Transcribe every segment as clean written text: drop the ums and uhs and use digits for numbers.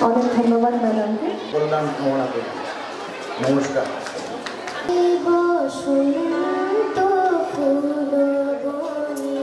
অনেক ধন্যবাদ ম্যাডামকে। কল্যাণ কামনা করি। নমস্কার। বসন্ত ফুল বনে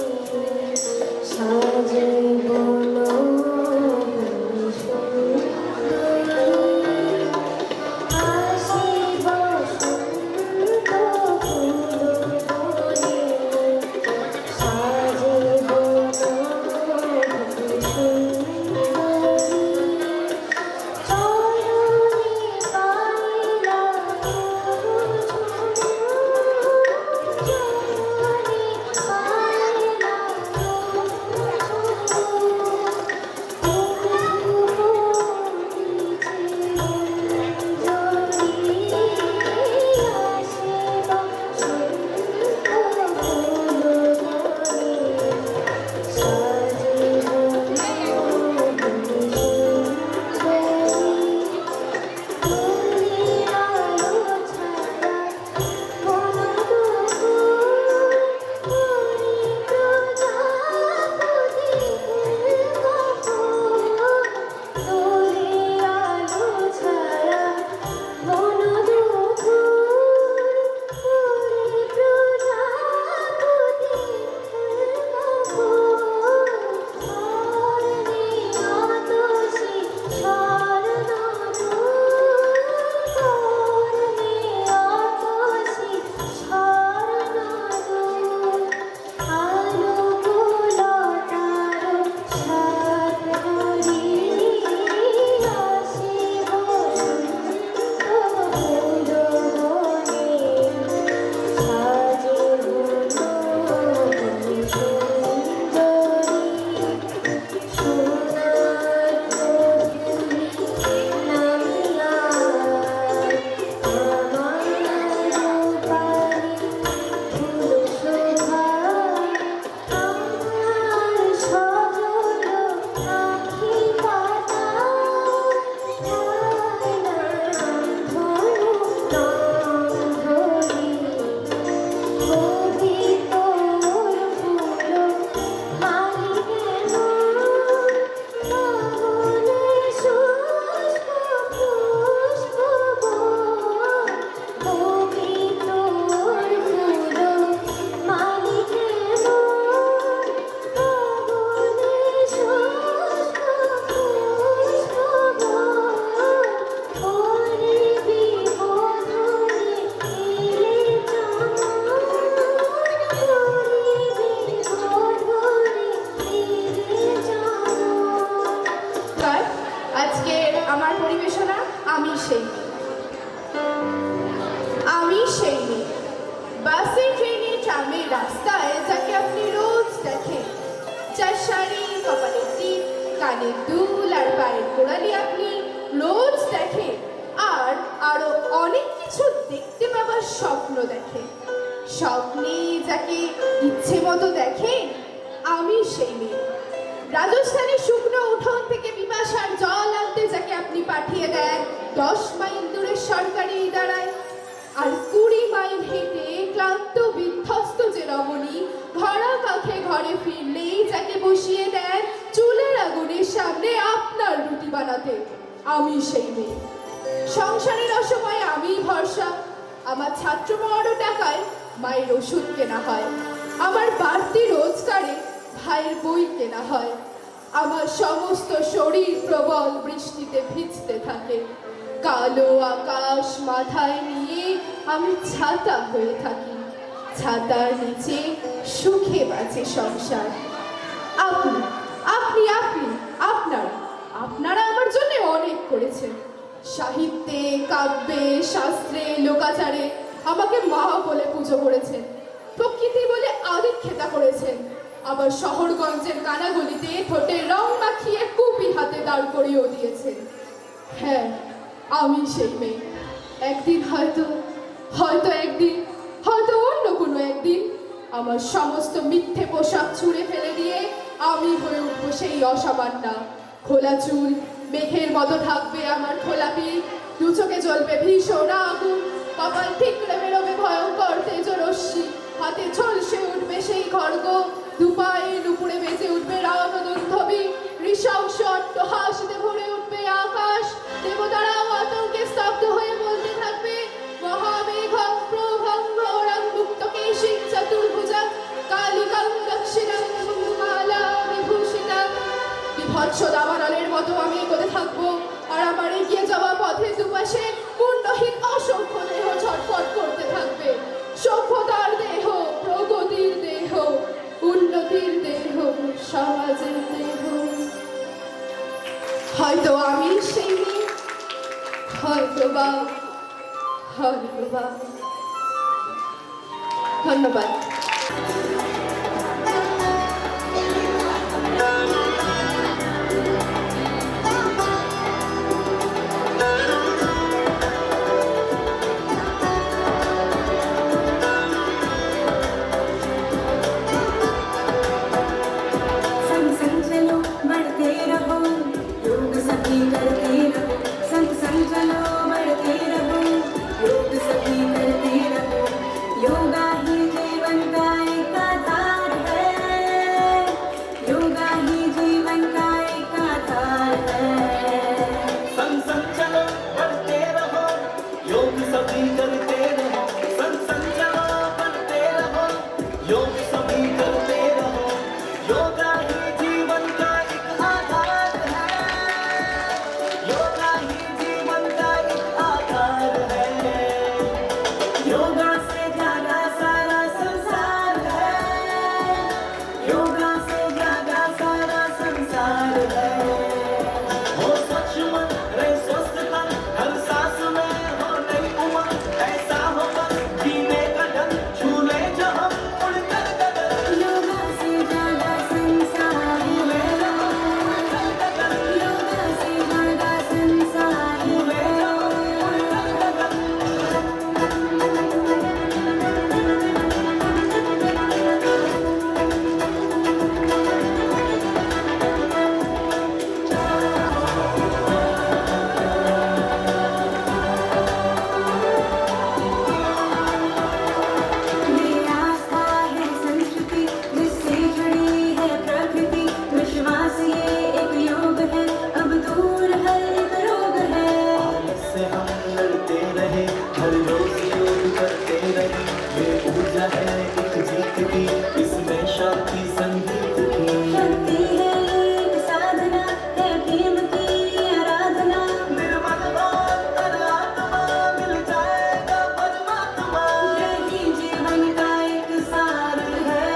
সাজিব বাসে ট্রেনে ট্রামে রাস্তায় যাকে আপনি রোজ দেখেন, যার শাড়ি, কপালের টিপ, কানের দুল আর পায়ের গোড়ালি আপনি রোজ দেখেন, আর আরো অনেক কিছু দেখতে পাবার স্বপ্ন দেখেন। স্বপ্নে যাকে ইচ্ছে মতো দেখেন, আমি সেই মেয়ে। রাজস্থানের শুকনো উঠোন থেকে পিপাসার জল আনতে যাকে আপনি পাঠিয়ে দেন 10 মাইল দূরের সরকারি ইদারায়, আর 20 মাইল হেঁটে ক্লান্ত বিধ্বস্ত যে রমণী ঘরা কাঁখে ঘরে ফিরলেই যাকে বসিয়ে দেন চুলের আগুনের সামনে আপনার রুটি বানাতে, আমি সেই মেয়ে। সংসারের অসময়ে আমি ভরসা। আমার ছাত্র পড়ানো টাকায় মায়ের ওষুধ কেনা হয়, আমার বাড়তি রোজগারে ভাইয়ের বই কেনা হয়। আমার সমস্ত শরীর প্রবল বৃষ্টিতে ভিজতে থাকে। কালো আকাশ মাথায় নিয়ে আমি ছাতা হয়ে থাকি। ছাতার নিচে সুখে বাঁচে সংসার। আপনি আপনি আপনি আপনারা আপনারা আমার জন্য অনেক করেছেন। সাহিত্যে, কাব্যে, শাস্ত্রে, লোকাচারে আমাকে মা বলে পুজো করেছেন। প্রকৃতি বলে আদিক্ষেতা করেছেন। আবার শহরগঞ্জের কানাগলিতে ঠোঁটে রং মাখিয়ে কুপি হাতে দাঁড় করিয়েও দিয়েছেন। হ্যাঁ, আমি সেই মেয়ে। একদিন হয়তো অন্য কোনো একদিন আমার সমস্ত মিথ্যে পোশাক ছুঁড়ে ফেলে দিয়ে আমি হয়ে উঠবো সেই অসামান্যা। খোলা চুল মেঘের মতো থাকবে আমার খোলা পিঠ, দু চোখে জ্বলবে ভীষণ আগুন, কপাল ঠিকরে বেরোবে ভয়ঙ্কর তেজরশ্মি, হাতে ঝলসে উঠবে সেই খড়গ, দুপায়ে নুপুরে বেজে উঠবে রাগদুর্ধবী, নৃশংস অট্টহাসিতে ভরে উঠবে আকাশ, বৎস দাবানলের মতো আমি এগোতে থাকবো, আর আমার এগিয়ে যাওয়া পথের দুপাশে পূর্ণহীন অসংখ্য দেহ ছটফট করতে থাকবে। সভ্যতার দেহ, প্রগতির দেহ, উন্নতির দেহ, সমাজের দেহ। হয়তো আমি সেই মেয়ে, হয়তোবা ধন্যবাদ। संग संग चलो बढ़ते रहो, योग सभी करते रहो। संग संग चलो बढ़ते रहो, योग सभी करते रहो। योगा ही जीवन का एक आधार है, योगा ही जीवन का एक आधार है। संग संग चलो बढ़ते रहो, योग सभी करते रहो। संग संग चलो बढ़ते रहो, योग सभी करते रहो। योगा ही जीवन का एक आधार है, योगा ही जीवन का एक आधार है। योगा से जागा सारा संसार है, योगा से जागा सारा संसार है। हो स्वच्छ मन, रहे स्वस्थ तन, हर सांस में हो नई उमंग। ऐसा हो बस जीने का ढंग, छूले जो हम उड़कर गगन। योगा से जागा संसार है, योगा से जागा संसार है। ये आस्था है संस्कृति जिससे जुड़ी है प्रकृति। विश्वास ये एक योग है, अब दूर हर एक रोग है। इससे हम लड़ते रहे, हर रोज योग करते रहे। ये ऊर्जा है एक जीत की, इसमें शांति संगीत की। शक्ति है एक साधना, है प्रेम की आराधना। निर्मल अंतरात्मा मिल जाएगा परमात्मा। यही जीवन का एक सार है,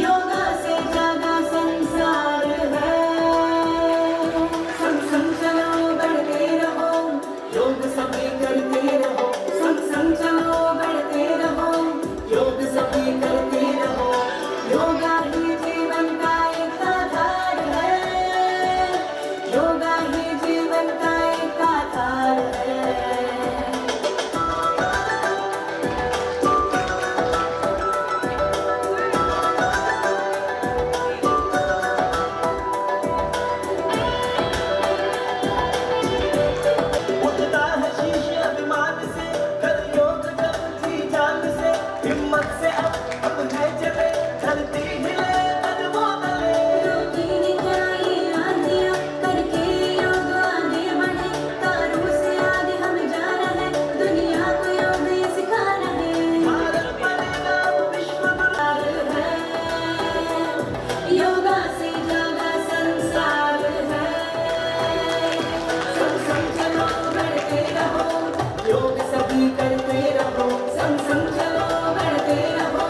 योगा से जागा संसार है। संग संग चलो बढ़ते रहो, योग सभी करते रहो। संग संग चलो बढ़ते रहो, योग सभी करते रहो। योगा ही जीवन का एक आधार है, योगा ही जीवन का एक आधार है। उठता है शीश अभिमान से, कर योग जब जी जान से। हिम्मत से अब है चले, धरती हिले तन वो तले। रोटी जाए आंधियाँ करके योग आगे बढ़े। तारों से आगे हम जा रहे, दुनिया को योग ये सिखा रहे। भारत बनेगा विश्व संसार है, योगा से जागा संसार है। संग संग चलो बढ़ते रहो, योग सभी करते रहो। संग संग चलो बढ़ते रहो,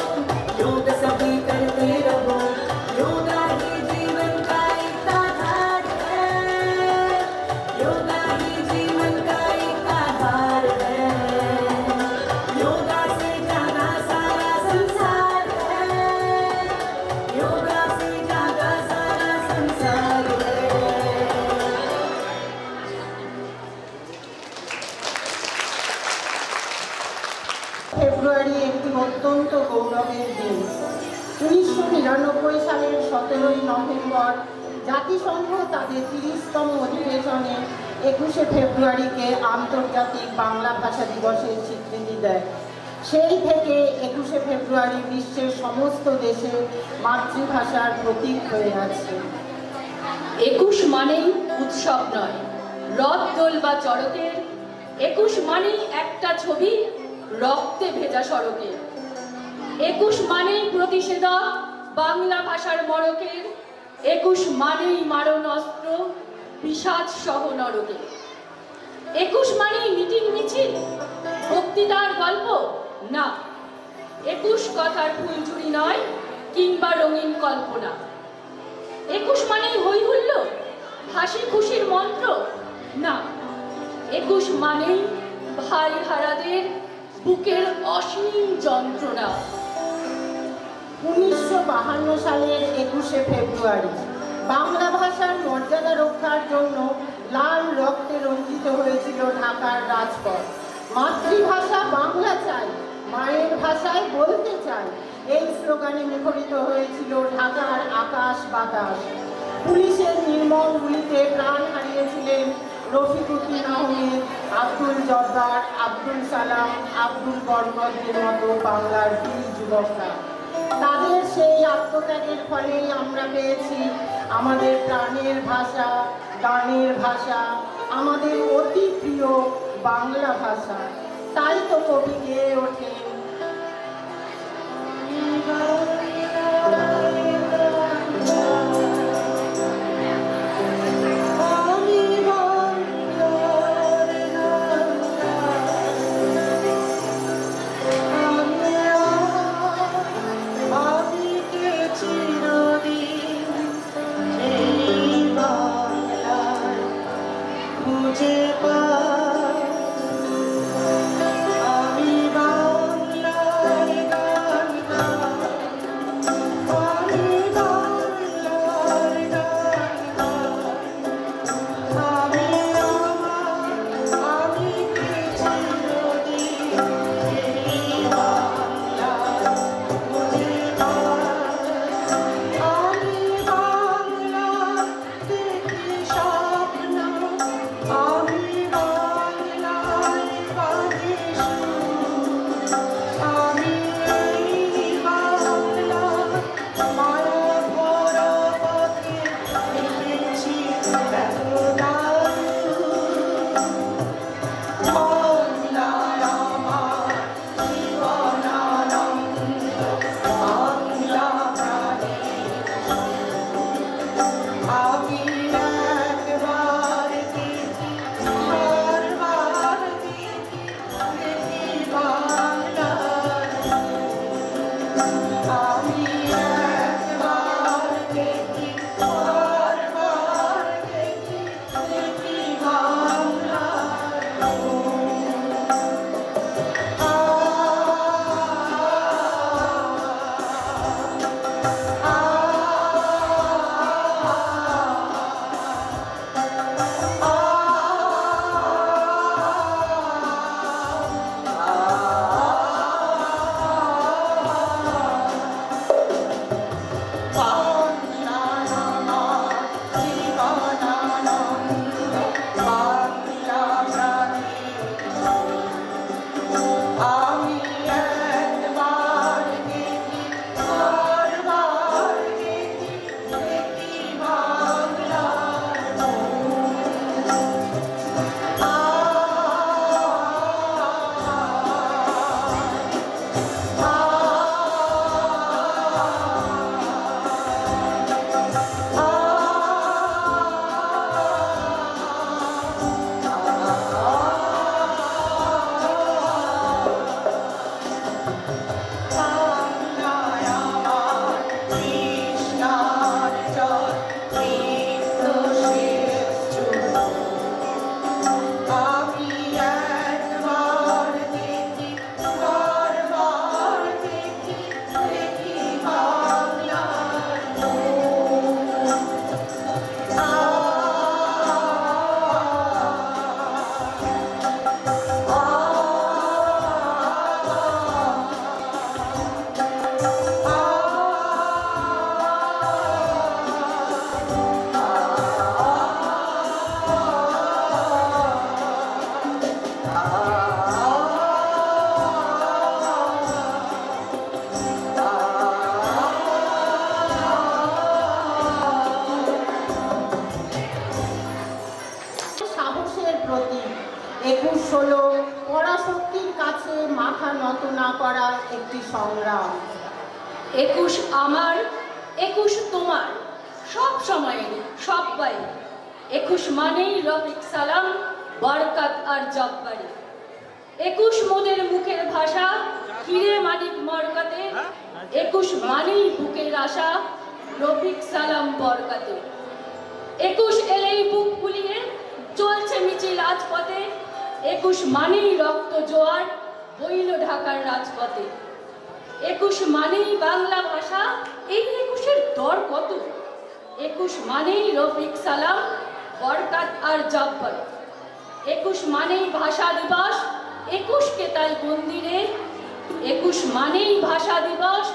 योग सभी करते रहो। योगा ही जीवन का एक आधार है, योगा ही जीवन का एक आधार है। योगा से जागा सारा संसार है, योगा से जागा सारा संसार है। ফেব্রুয়ারি একটি অত্যন্ত গৌরবের দিন। 1999 সালের 17 নভেম্বর জাতিসংঘ তাদের 30তম অধিবেশনে 21শে ফেব্রুয়ারিকে আন্তর্জাতিক বাংলা ভাষা দিবসের স্বীকৃতি দেয়। সেই থেকে 21শে ফেব্রুয়ারি বিশ্বের সমস্ত দেশে মাতৃভাষার প্রতীক হয়ে আছে। 21 মানেই উৎসব নয়, রথ দোল বা চড়কের। 21 মানেই একটা ছবি রক্তে ভেজা সড়কে। 21 মানেই প্রতিষেধক বাংলা ভাষার মড়কের। একুশ মানেই মারণ অস্ত্র, বিষাদ সহ নরকে। একুশ মানেই মিটিং মিছিল, বক্তৃতার গল্প না। একুশ কথার ফুলঝুরি নয়, কিংবা রঙিন কল্পনা। একুশ মানেই হই হুল্লোড়, হাসি খুশির মন্ত্র না। একুশ মানেই ভাই হারাদের বুকের অসীম যন্ত্রণা। 1952 সালের 21শে ফেব্রুয়ারি বাংলা ভাষার মর্যাদা রক্ষার জন্য লাল রক্তে রঞ্জিত হয়েছিল ঢাকার রাজপথ। মাতৃভাষা বাংলা চাই, মায়ের ভাষায় বলতে চাই, এই স্লোগানে মুখরিত হয়েছিল ঢাকার আকাশ বাতাস। পুলিশের নির্মম গুলিতে প্রাণ হারিয়েছিলেন রফিকুদ্দিন আহমেদ, আব্দুল জব্বার, আব্দুল সালাম, আব্দুল বরকতের মতো বাংলার বীর যুবকরা। তাদের সেই আত্মত্যাগের ফলেই আমরা পেয়েছি আমাদের প্রাণের ভাষা, গানের ভাষা, আমাদের অতি প্রিয় বাংলা ভাষা। তাই তো কবি গেয়ে ওঠেন, একটি সংগ্রাম। 21 আমার, 21 তোমার, সব সময়ের সবাই। 21 মানেই রফিক সালাম, বরকত আর জব্বারি। 21 মোদের মুখের ভাষা, হিরে মানিক মরকতে। 21 মানেই বুকের আশা, রফিক সালাম বরকতে। 21 এলেই বুক ফুলিয়ে চলছে মিছিল রাজপথে। 21 মানেই রক্ত জোয়ার বইল ঢাকার রাজপথে। 21 মানেই বাংলা ভাষা, এই 21-এর দর কত? 21 মানেই রফিক সালাম, বরকত আর জব্বার। 21 মানেই ভাষা দিবস, 21কে তাই মন্দিরে। 21 মানেই ভাষা দিবস,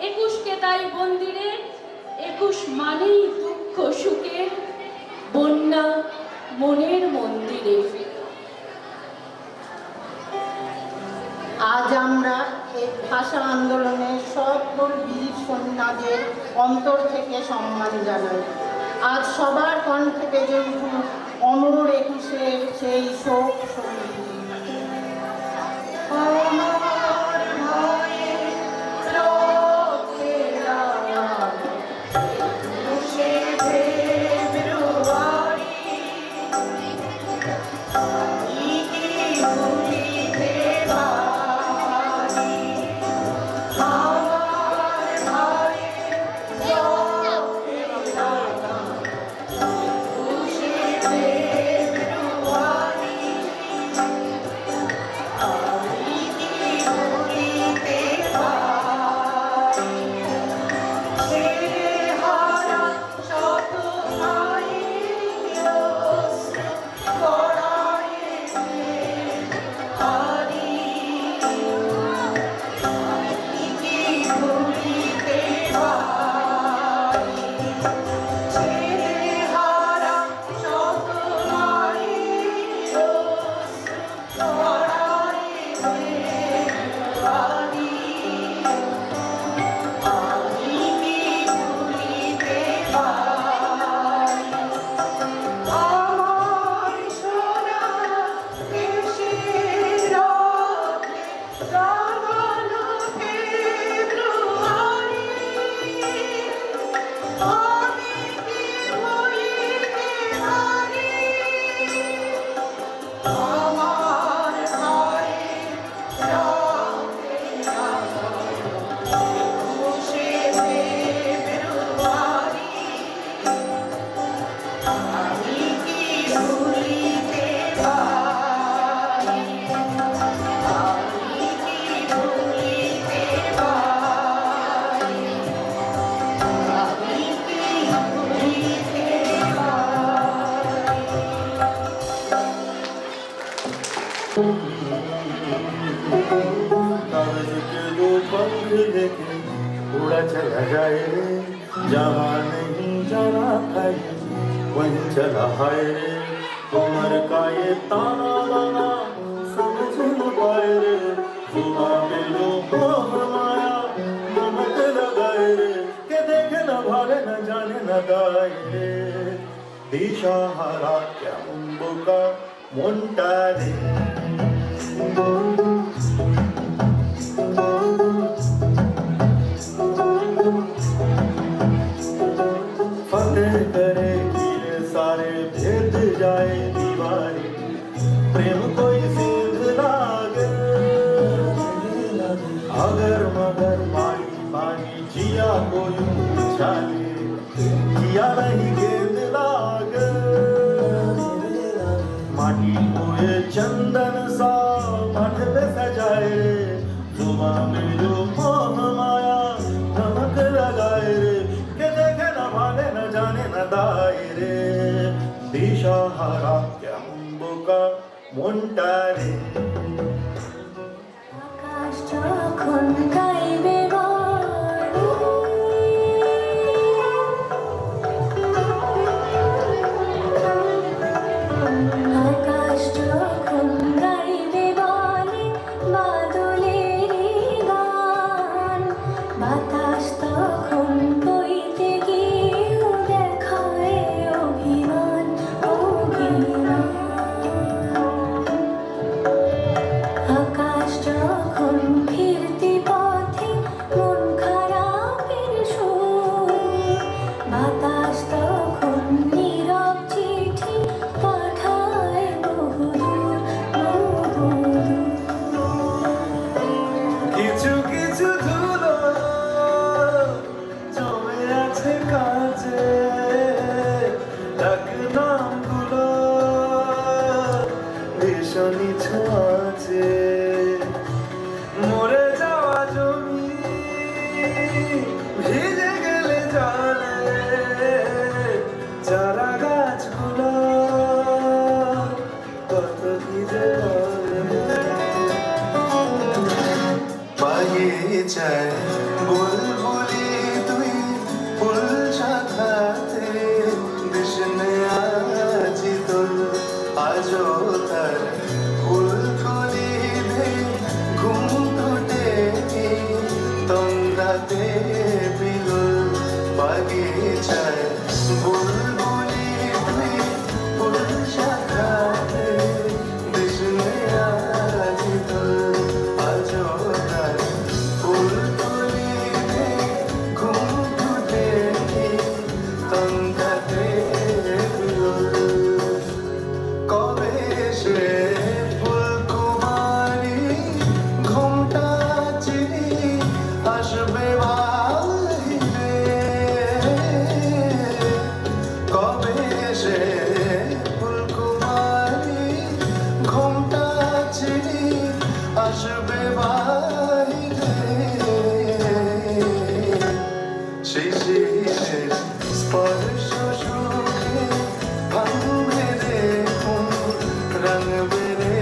21কে তাই মন্দিরে। 21 মানেই দুঃখ সুখের বন্যা মনের মন্দিরে। আজ আমরা এই ভাষা আন্দোলনের সকল বীর সৈন্যদের অন্তর থেকে সম্মান জানাই। আজ সবার কণ্ঠে বেজে উঠুক অমর 21-এর সেই শোক সঙ্গীত। আমার ভাইয়ের রক্তের রাঙা 21শে ফেব্রুয়ারি, আমি কি ভুলিতে পারি? আমার ভাইয়ের রক্তের রাঙা 21শে ফেব্রুয়ারি, আমি কি ভুলিতে পারি? ছেড়ে হারা শত মায়ের অশ্রু গড়াইছে হারি, আমি কি ভুলিতে পারি? ছেড়ে হারা শত মায়ের অশ্রু গড়াইছে হারি, আমি কি ভুলিতে পারি? আমার সোনা দেশের রক্তে রাঙানো ফেব্রুয়ারি, আমি কি ভুলিতে পারি? আমার ভাইয়ের রক্তের রাঙা 21শে ফেব্রুয়ারি, আমি কি ভুলিতে পারি? আমি কি ভুলিতে পারি? আমি কি ভুলিতে कागज के दो पंख लेके उड़ा चला जाए रे, जहाँ नहीं जाना था ये वहीं चला हाय रे। उम्र का ये ताना बाना समझ न पाए रे, जुबां पे लो हमारा नमक लगाए रे, के देखे न भाले न जाने न दाए रे। दिशा हारा क्या उम्बुका मुंटा रे। फतेह करे कीड़े सारे भेद जाए दीवारी, प्रेम कोई सिंध लागे अगर मगर मारी पानी जिया कोई उछाले, जिया नहीं गेंद लागे माटी कोए चंदन सा मठ पे सजाए रे, जुबां में जो मोह माया नमक लगाए रे, के देखे न भाले न जाने न दाए रे। दिशा हारा क्या उम्बुका मुंटा रे। আকাশ যখন গাইবে বাণী, আকাশ যখন গাইবে বাণী বাদলেরই গান, বাতাস তখন বইতে গিয়েও দেখায় অভিমান অভিমান। আকাশ যখন ফিরতি পথ শনি ছোঁয়াচে মরে যাওয়া জমি ভিজে গেলে জলে চারা গাছগুলো কত ভিজে বাগিচায় বুলবুলি তুই ফুল শাখাতে কৃষ্ণে আজি তোর আজও তার ফুল কলিলে ঘুম টুটে তন্দাতে বিলুল বাগিচায় বুলবুলি তুই ফুল শাখাতে কৃষ্ণে আজি তোর আজও তার ফুল কলিলে ঘুম টুটে তন্দাতে বিলুল কবে সে ফুলকুমারী ঘুমটা চিনি আসবে বাহিরে কবে সে ফুলকুমারী ঘুমটা চিনি আসবে বাহিরে শিশিরের স্পর্শ সুখে ভাঙবে রে ঘুম রাঙবে রে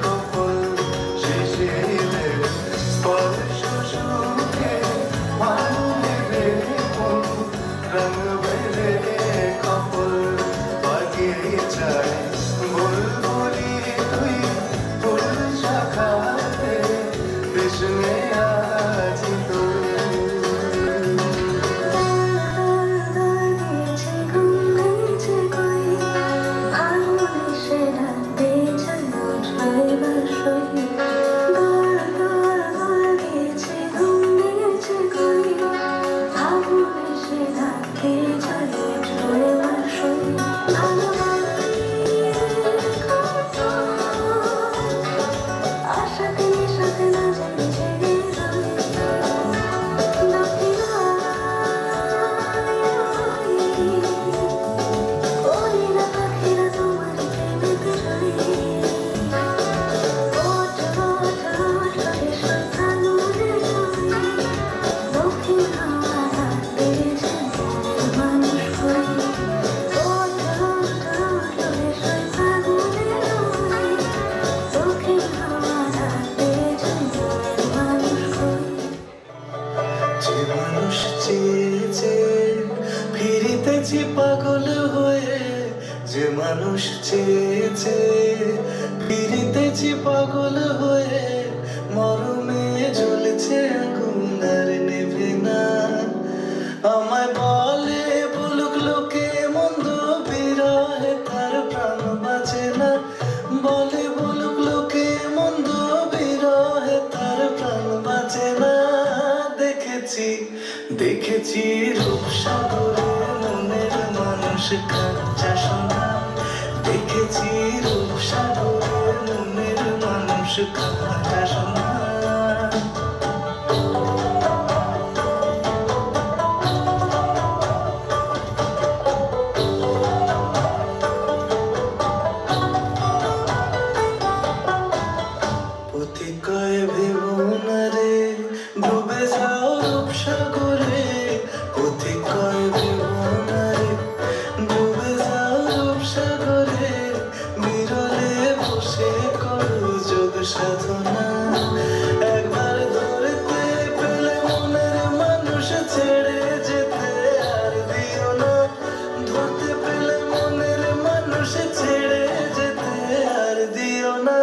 কপল শিশিরের স্পর্শ সুখে ভাঙবে রে ঘুম রাঙবে রে কপল বাগিচায় বুলবুলি তুই ফুল শাখাতে কৃষ্ণে আজি তোর যে মানুষ চেয়েছে ফিরিতেছি পাগল হয়ে যে মানুষ চেয়েছে ফিরিতেছি পাগল হয়ে মরমে জ্বলছে আগুন আর নেভে না আমায় বলে বলুক লোকে মন্দ বিরহে তার প্রাণ বাঁচে না বলে বলুক লোকে মন্দ বিরহে তার প্রাণ বাঁচে না দেখেছি রূপসাগরে মনের মানুষ কাঁচা সোনা দেখেছি রূপসাগরে মনের মানুষ কাঁচা সোনা কয় ভেবো না রে ডুবে যাও রূপসাগরে পথে কয় ভেবো না রে ডুবে যাও রূপসাগরে বিরলে বসে করো যোগ সাধনা একবার ধরতে পেলে মনের মানুষ ছেড়ে যেতে আর দিও না ধরতে পেলে মনের মানুষ ছেড়ে যেতে আর দিও না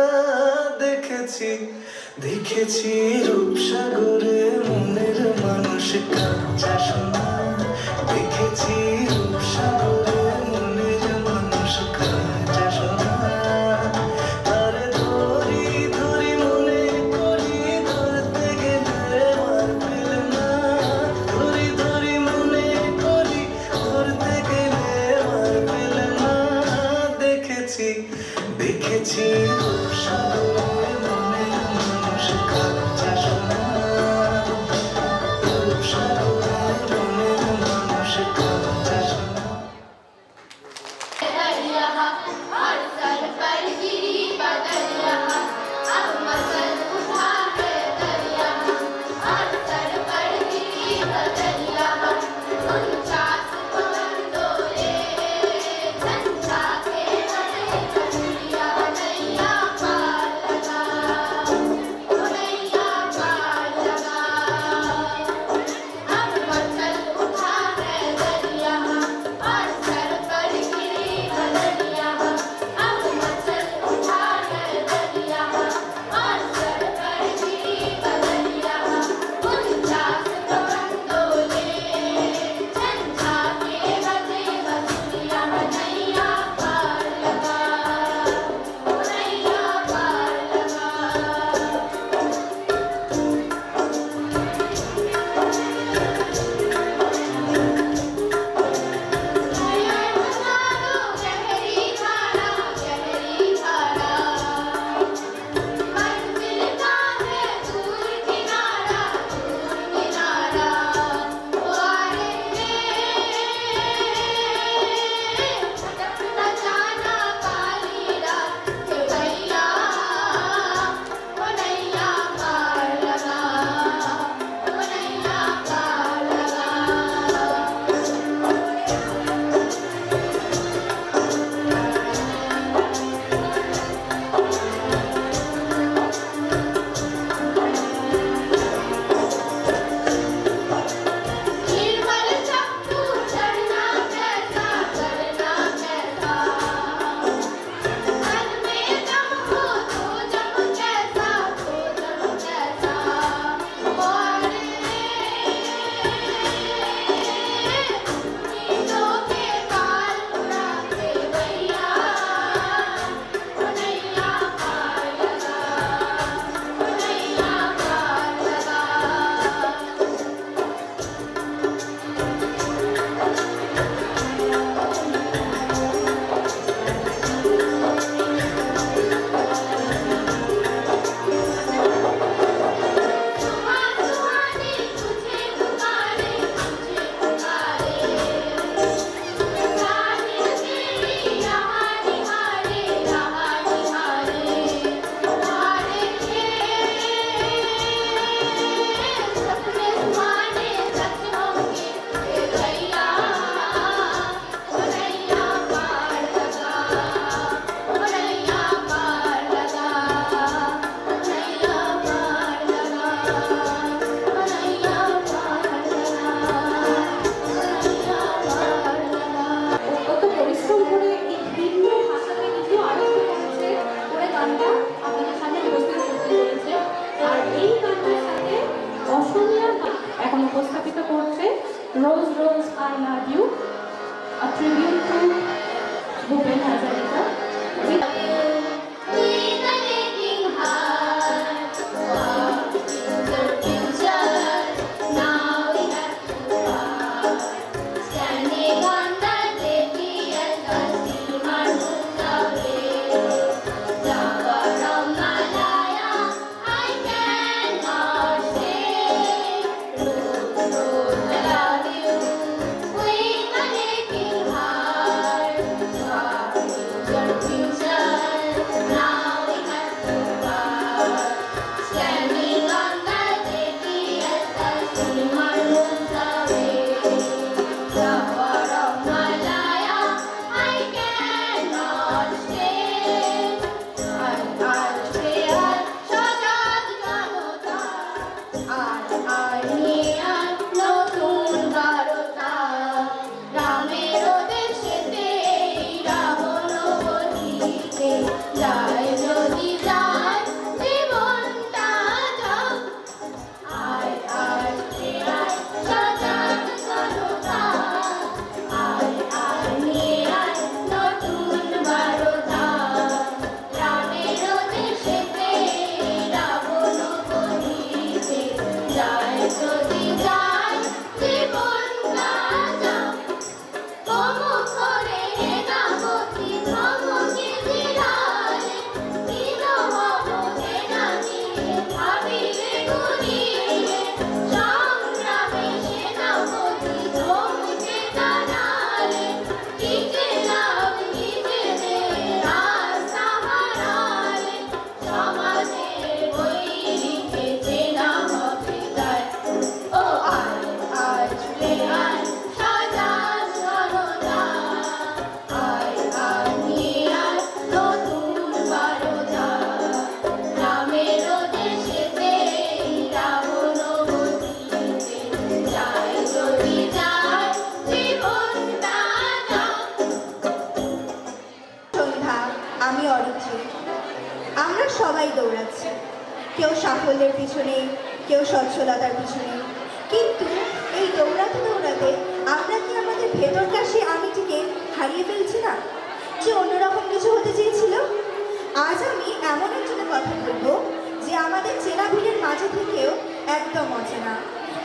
দেখেছি রূপসাগরে মনের মানুষ কাঁচা সোনা দেখেছি রূপসাগরে মনের মানুষ কাঁচা সোনা তার ধরি ধরি মনে করি ধরতে গেলে আর পেলে না ধরি ধরি মনে করি ধরতে গেলে আর পেলে না দেখেছি রূপসাগরে हर सर पर गिरी बदल ভূপেন হাজারিকা। আমি অরিত্রী। আমরা সবাই দৌড়াচ্ছি, কেউ সাফল্যের পিছনে, কেউ স্বচ্ছলতার পিছনে, কিন্তু এই দৌড়াতে দৌড়াতে আমরা কি আমাদের ভেতরকার সেই আমিটিকে হারিয়ে ফেলছি না, যে অন্যরকম কিছু হতে চেয়েছিল? আজ আমি এমন একজনের কথা বলবো যে আমাদের চেনা ভিড়ের মাঝে থেকেও একদম অচেনা।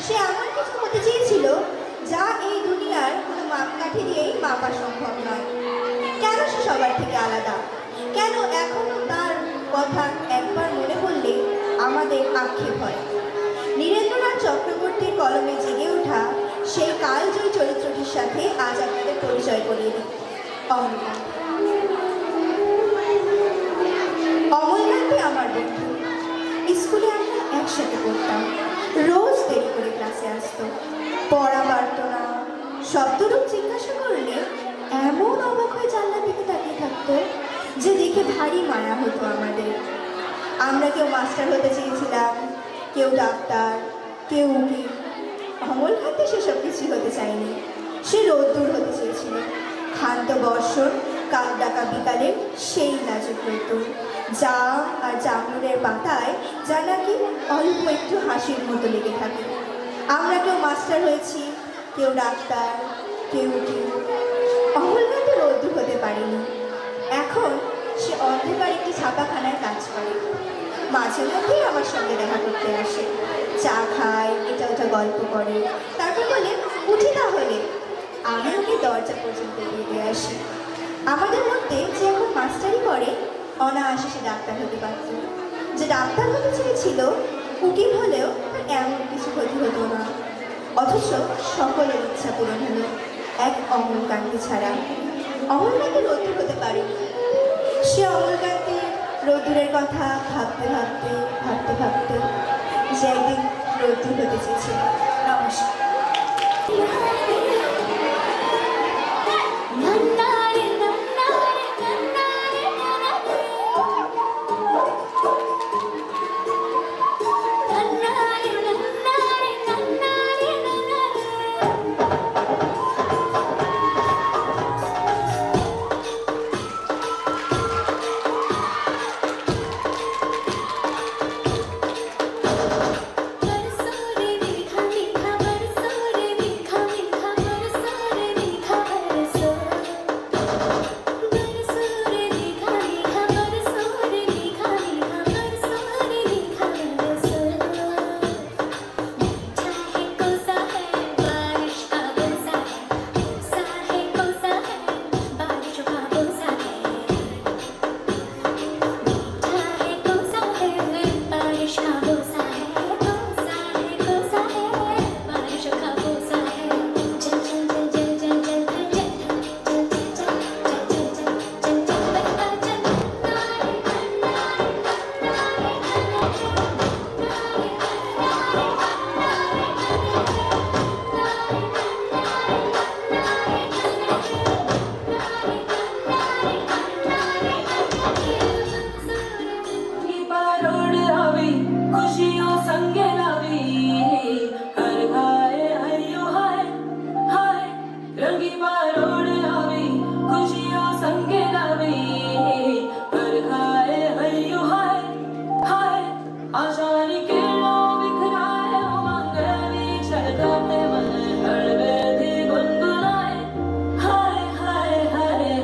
সে এমন কিছু হতে চেয়েছিল যা এই দুনিয়ার কোনো মাপকাঠি দিয়েই মাপা সম্ভব নয়। কেন সে সবার থেকে আলাদা? কেন এখনো তার কথা একবার মনে করলে আমাদের আক্ষেপ হয়? নীরেন্দ্রনাথ চক্রবর্তীর কলমে জেগে ওঠা সেই কালজয়ী চরিত্রটির সাথে আজ আপনাদের পরিচয় করিয়ে দিই। অমলকান্তি। অমলকান্তি আমার বন্ধু। স্কুলে আমরা একসাথে পড়তাম, রোজ দেরি করে ক্লাসে আসতো, পড়া পারত না। শব্দরূপ জিজ্ঞাসা করলে এমন অবাক হয়ে জানলার দিকে তাকিয়ে থাকতো যে দেখে ভারী মায়া হতো আমাদের। আমরা কেউ মাস্টার হতে চেয়েছিলাম, কেউ ডাক্তার, কেউ উকিল। অমলকান্তি সেসব কিছু হতে চায়নি। সে রোদ্দুর হতে চেয়েছিল, ক্ষান্ত বর্ষণ, কাক ডাকা বিকালের সেই লাজুক রোদ্দুর, জাম আর জামরুলের পাতায় যা নাকি অল্প একটু হাসির মতো লেগে থাকে। আমরা কেউ মাস্টার হয়েছি, কেউ ডাক্তার, কেউ উকিল। অমলকান্তি রোদ্দুর হতে পারেনি। এখন সে অন্ধকার একটি ছাপাখানায় কাজ করে। মাঝে মধ্যেই আমার সঙ্গে দেখা করতে আসে, চা খায়, এটা ওটা গল্প করে, তারপর বলে উঠি তাহলে। আমি ওকে দরজা পর্যন্ত দিয়ে আসি। আমাদের মধ্যে যে এখন মাস্টারি করে, অনায়াসে সে ডাক্তার হতে পারত। যে ডাক্তার হতে চেয়েছিল, উকিল হলেও তার এমন কিছু ক্ষতি হতো না। অথচ সকলের ইচ্ছা পূরণ হলো, এক অমলকান্তি ছাড়া। অমলকান্তি রোদ্দুর হতে পারেনি। সে অমলকান্তি রোদ্দুরের কথা ভাবতে ভাবতে ভাবতে ভাবতে যে একদিন রোদ্দুর হতে চেয়েছিল। নমস্কার। बरसों रे मीठा मीठा, बरसों रे मीठा मीठा,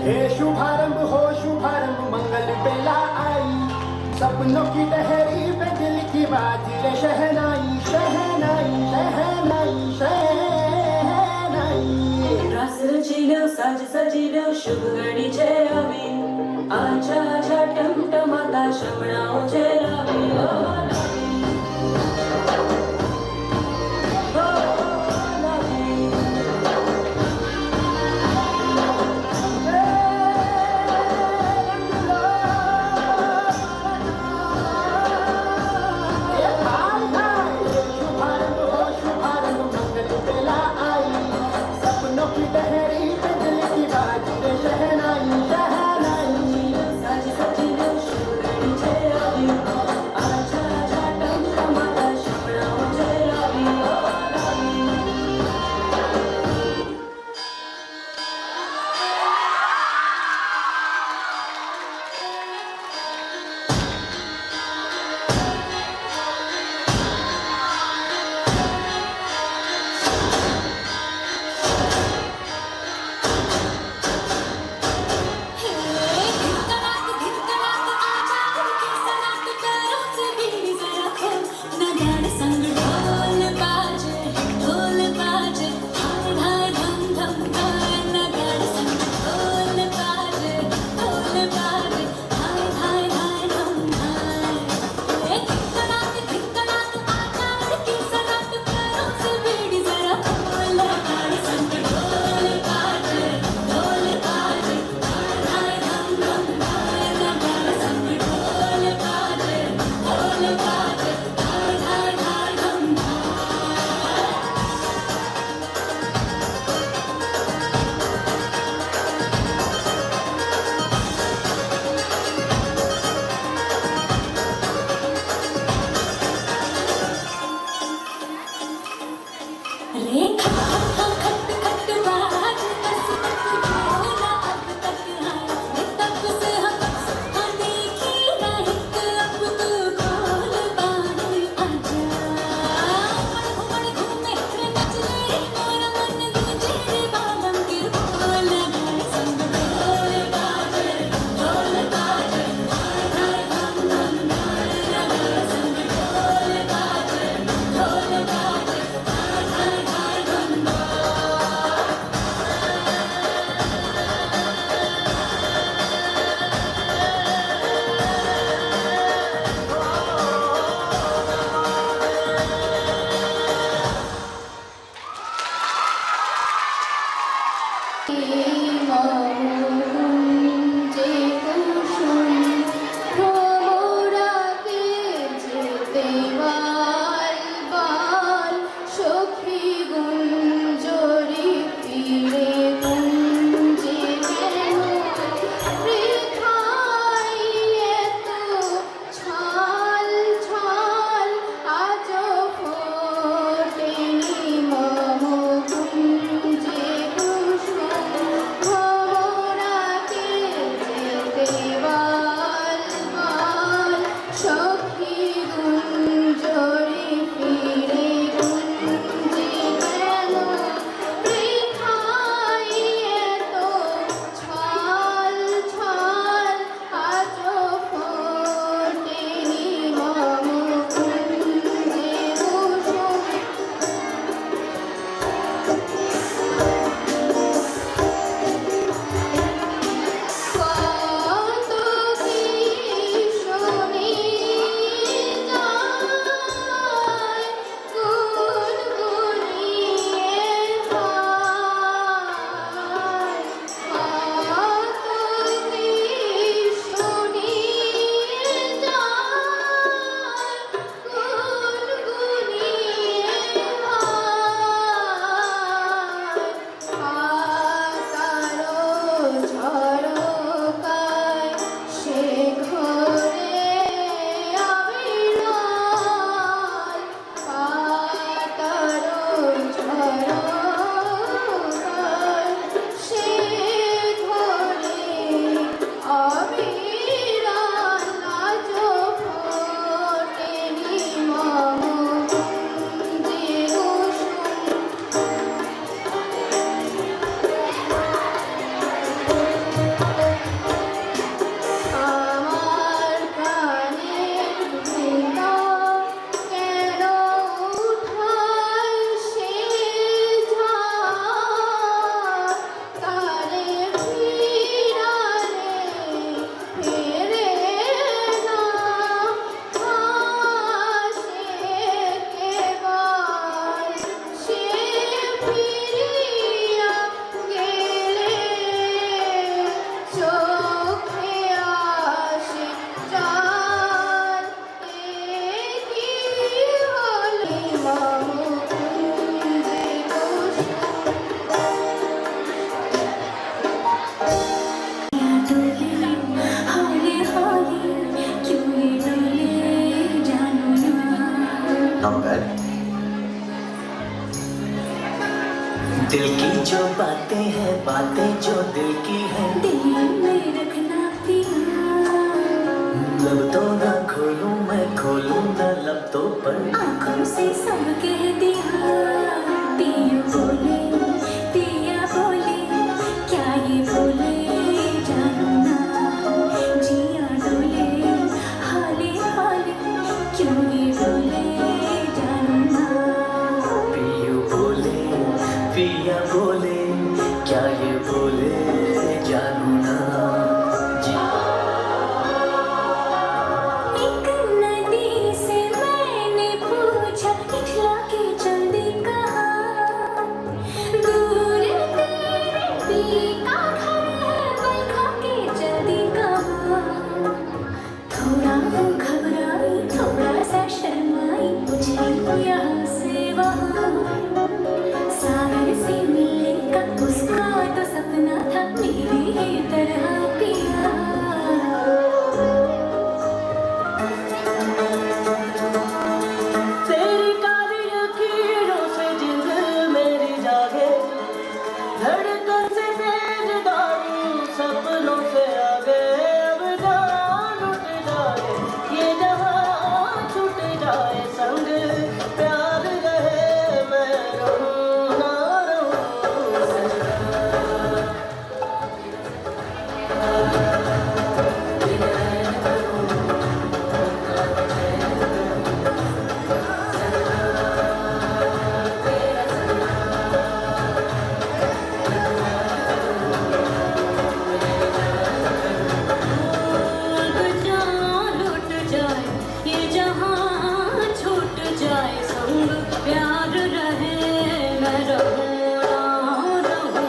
हे शुभारंभ हो शुभारंभ मंगल बेला आई सपनों की टहरी पे दिल की बाजी रे शहनाई शहनाई शहनाई शहनाई रास रचिलो साज सजिलो शुभ घडीचे आवी आछा आछा टमटमाता श्रवणाओचे लावी ओ लावी ओ लावी शुभारंभ हो शुभारंभ मंगल बेला आई सपनों की टहरी पे दिल की बाजी रे शहनाई शहनाई साज सजिलो शुभ घडीचे आवी आछा आछा टमटमाता श्रवणाओचे लावी ओ लावी কুঞ্জে কুসুম ভ্রমরা दिल की जो बातें हैं, बातें जो दिल की हैं, दिल में रखना पिया। लब तो ना खोलूं मैं, खोलूं ना लब तो पर आँखों से सब कह दिया। पिया बोले, पिया बोले, क्या ये बोले जानू ना। जिया डोले, हाले हाले, क्यों ये बोले जानू ना। पियू बोले, पिया बोले, क्या ये बोले जानू ना। जी एक नदी से मैंने पूछा, इठला के जल्दी कहा। दूर तेरे पी का घर है, बल खा के जल्दी कहा। थोड़ा वो घबराई, थोड़ा सा शर्माई, मुझे यहाँ से वहाँ। सागर से मिलने का उसका तो सपना था, मेरी ही तरह पिया। तेरी काली लकीरों से जिंद मेरी जागे, धड़कन से तेज दारू सपनों से आगे। अब जान उठ जाए, ये जहां छूट जाए, संग प्यार रहे, मैं रहूं ना रहूं। लुट जाए, ये जहां छूट जाए, संग प्यार रहे, मैं रहूं ना रहूं।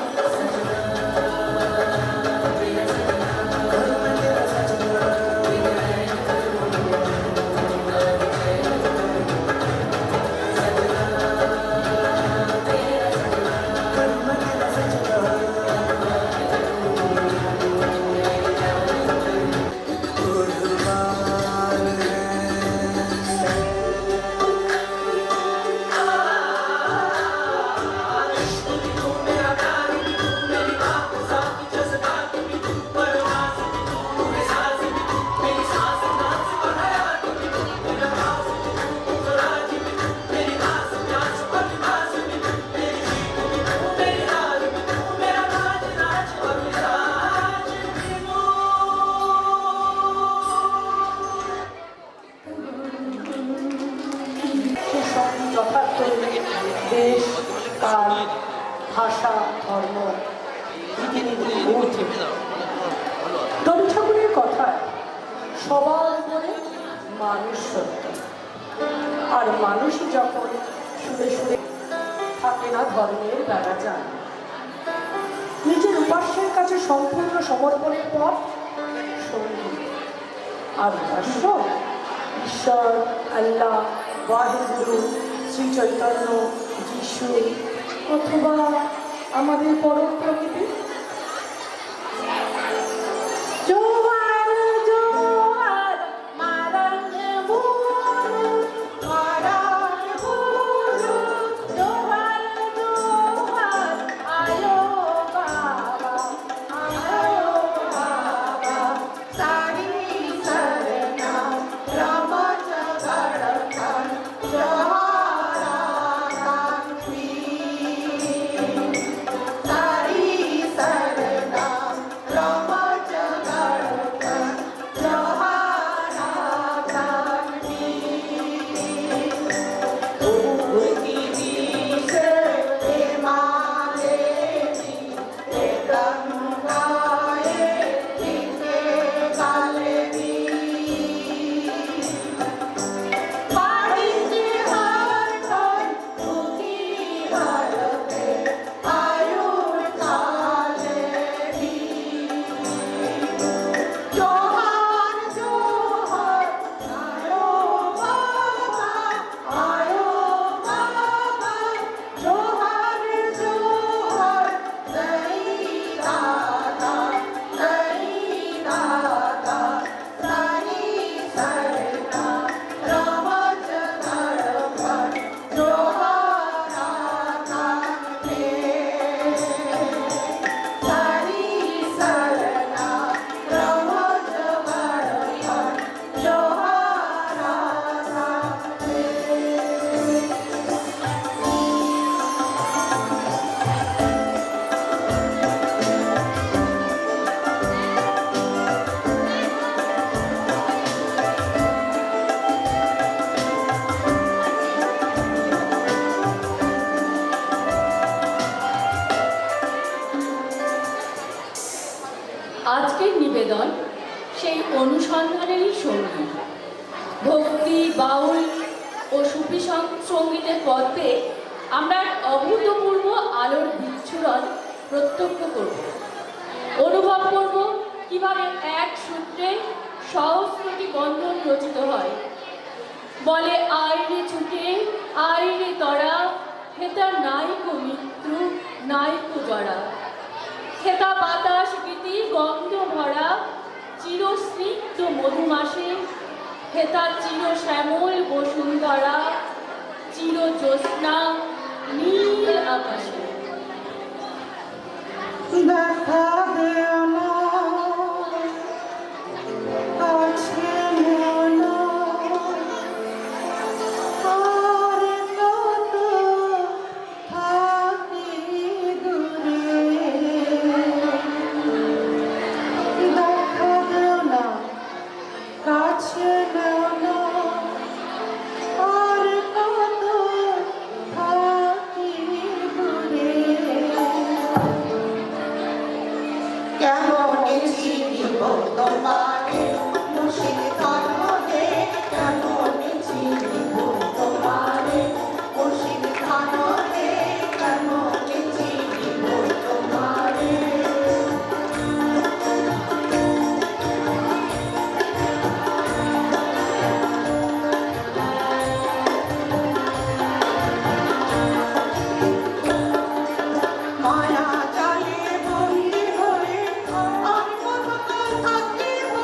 সেসব যথার্থ দেশ, কাল, ভাষা, ধর্ম, রীতিনীতি ঊর্ধ্বে। রবি ঠাকুরের কথায় সবার উপরে মানুষ সত্য। আর মানুষই যখন সুরে সুরে থাকে না ধর্মের বেড়া যায়। নিজের উপাস্যের কাছে সম্পূর্ণ সমর্পণের পর সঙ্গীত আর উপাস্য ঈশ্বর, আল্লাহ, ওয়াহেগুরু, শ্রী চৈতন্য, যিশু অথবা আমাদের পরম প্রকৃতি। জোয়ার জোয়ার মারান বুলু, মারান বুলু, জোয়ার জোয়ার আয়ো বাবা, আয়ো বাবা, সারি সরনা রামচ গড়খান জহারা কান্তি। সারি আজকের নিবেদন সেই অনুসন্ধানেরই সঙ্গী। ভক্তি, বাউল ও সুফি সঙ্গীতের পথে আমরা এক অভূতপূর্ব আলোর বিচ্ছুরণ প্রত্যক্ষ করব, অনুভব করব কিভাবে এক সূত্রে সহস্রটি বন্ধন রচিত হয়। বলে আইরে ছুটে আইরে তরা, হেতা নাইকো মৃত্যু নাইকো জরা, হেতা বাতাস গীতি গন্ধ ভরা, চিরস্নিগ্ধ মধুমাসে, হেতা চির শ্যামল বসুন্ধরা, চির জ্যোৎস্না নীল আকাশে। দেখা দেও না কাছে নেও না, আর কত থাকি দূরে। দেখা দেও না কাছে নেও না, আর কত থাকি দূরে। কেমন চিনিব তোমারে মুর্শিদ খানরে, কেমন চিনিব তোমারে মুর্শিদ খানরে, কেমন চিনিব তোমারে। মায়া জালে বন্দি হয়ে আর কতকাল থাকিব,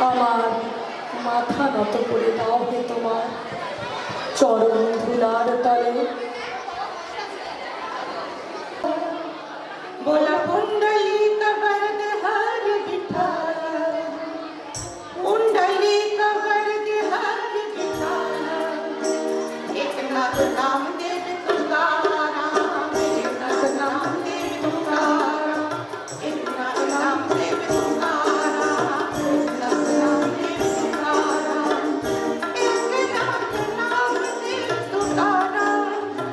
আমার মাথা নত করে দাও হে তোমার চরণ ধুলার তলে। बोला कुंडली कबर्द हर बिठाया, कुंडली कबर्द हर बिठाया, एक नाथ नाम देव तुकाराम, एक नाथ नाम देव तुकाराम, एक नाथ नाम देव तुकाराम, एक नाथ नाम देव तुकाराम, एक नाथ नाम देव तुकाराम,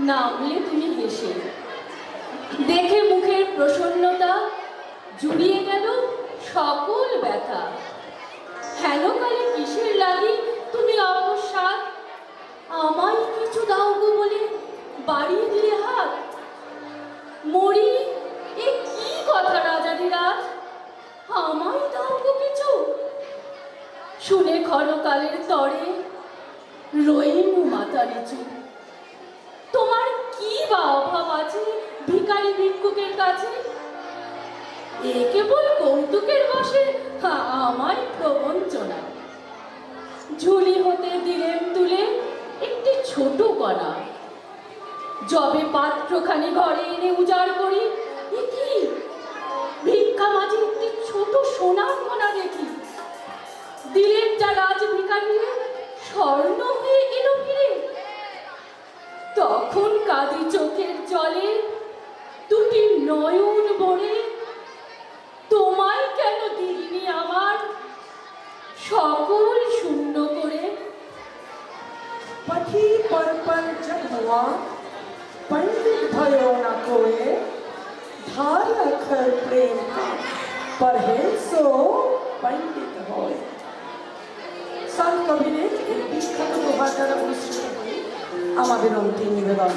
নামলে তুমি হেসে। দেখে মুখের প্রসন্নতা জুড়িয়ে গেল সকল ব্যথা। হেনকালে কিসের লাগি তুমি অবসাদ, আমায় কিছু দাও গো বলে বাড়িয়ে দিলে হাত। মরি, এ কি কথা রাজাধিরাজ, আমায় দাও গো কিছু। শুনে ক্ষণকালের তরে রইনু মাথা নিচু। তোমার কি বা অভাব আছে ভিখারি ভিক্ষুকের কাছে? এ কেবল কৌতুকের বসে আমায় প্রবঞ্চনা। ঝুলি হতে দিলেন তুলে একটি ছোট কণা, যবে পাত্রখানি ঘরে এনে উজাড় করি, এ কি ভিক্ষা মাঝে একটি ছোট সোনার কণা দেখি। দিলেন যা রাজ ভিখারি স্বর্ণ হয়ে এলো ফিরে। তখন কাঁদি চোখের জলে দুটি নয়ন ভরে, তোমায় কেন দিইনি আমার সকল শূন্য করে। पथी पर जब हुआ पंडित भयो न कोए, धार अखर प्रेम का पढ़े सो पंडित होए। संत कबीरेर এই বিখ্যাত দোহা দ্বারা অনুসৃত করে আমাদের অন্তিম নিবেদন।